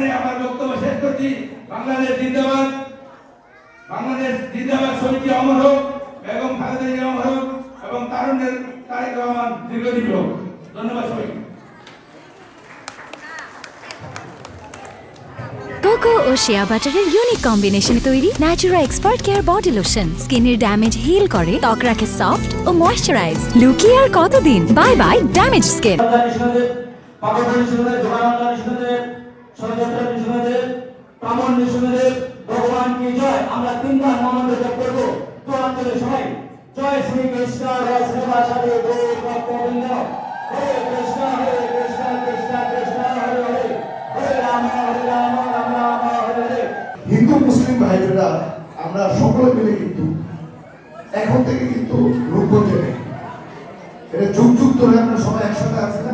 এখানে আমার বক্তব্য শেষ করছি। বাংলাদেশ জিন্দাবাদ, বাংলাদেশ জিন্দাবাদ, শহীদ অমর হোক, বেগম খালেদা জিয়া অমর হোক এবং তারুণ্যের তারেক রহমান দীর্ঘজীবী হোক। ধন্যবাদ সবাইকে। কোকো ও শিয়া বাটারের ইউনিক কম্বিনেশনে তৈরি Natura expert care body lotion স্কিনের ড্যামেজ হিল করে, ত্বক রাখে সফট ও ময়েশ্চারাইজ। লুকিয়ে আর কতদিন? Bye bye damage skin. ভগবান কি জয়। আমরা তিনবার নামাজে জপ করব। দোয়া করে সবাই জয় শ্রী কৃষ্ণ রাজবাসারে গোবিন্দ হরে কৃষ্ণ কৃষ্ণ কৃষ্ণ হরে হরে হরে রাম রাম রাম হরে হরে। হিন্দু মুসলিম ভাইরা আমরা সকলে মিলে কিন্তু এখন থেকে কিন্তু রূপগঞ্জে নেই, এটা যুগ যুগ ধরে আমরা সবাই একসাথে আছি না।